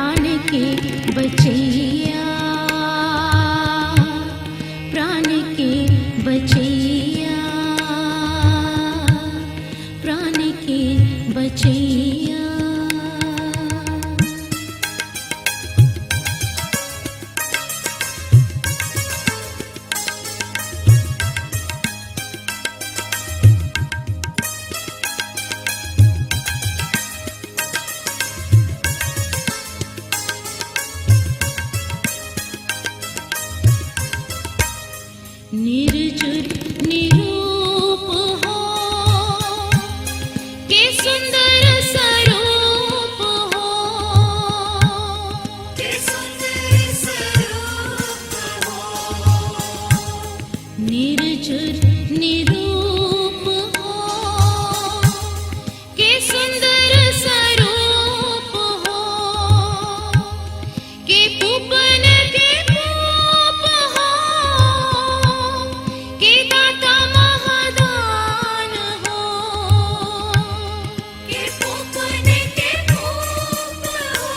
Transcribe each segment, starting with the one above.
प्राण के बचैया, प्राण के बचैया, प्राण के बचैया। निर्जुर निरूप हो के सुंदर स्वरूप हो, के सुंदर स्वरूप हो। निर्जुर निरूप हो के सुंदर स्वरूप हो, के पूपन के पूप हो, के दाता महादान हो, के पूपन के पूप हो,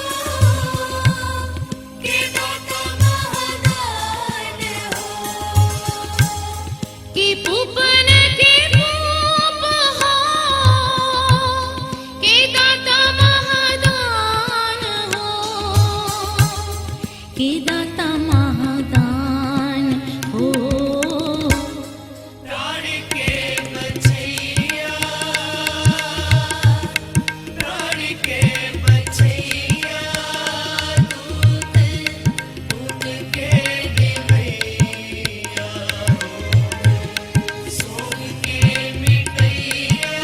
के दाता महादान हो, के पूपन के पूप हो, के दाता महादान हो, के दाता महादान हो। प्राण के बचैया, प्राण के बचैया, दूत दूत के निभैया, सोग के मिटैया,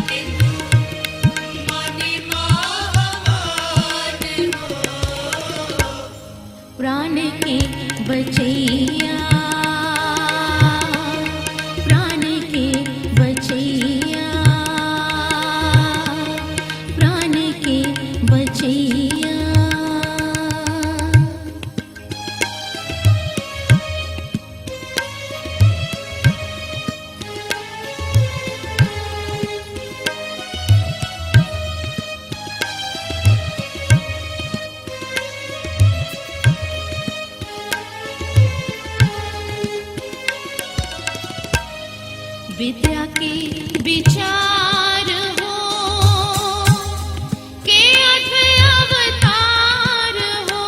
तिन्हु मानि महामान हो। प्राण के बचैया, प्राण के बचैया, प्राण के बचैया। विद्या के विचार हो के अद्भुत अवतार हो,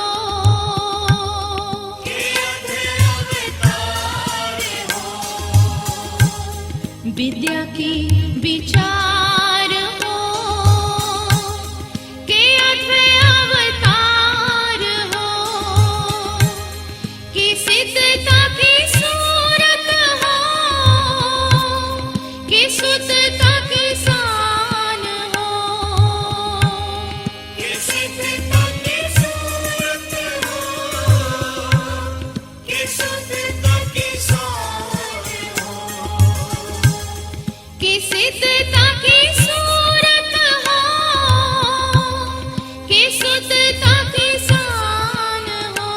के अवतार हो। विद्या के विचार हो के अद्भुत अवतार हो, कि सिद्धता की सूरत हो, कि शुद्धता की शान हो, के सिद्धता की सूरत हो, के शुद्धता की शान हो, कि सिद्धता की सूरत हो, कि शुद्धता की शान हो,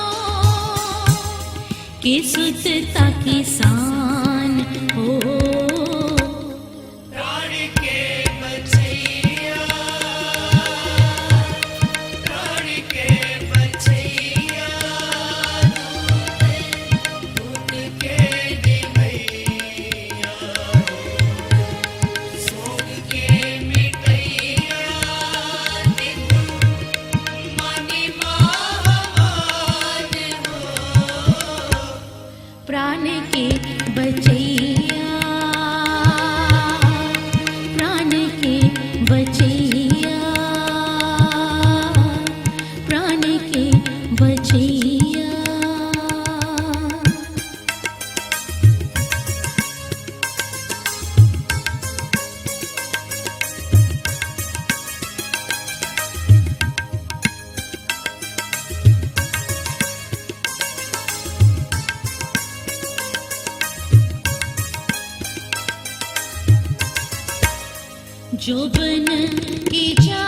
कि शुद्धता की शान हो। प्राण के बचैया, प्राण के बचैया, दूत दूत के निभैया, सोग के मिटैया, तिन्हु मानि महामान हो। प्राण के बचैया, प्राण के बचैया, प्राण के बचैया। जोबन की जा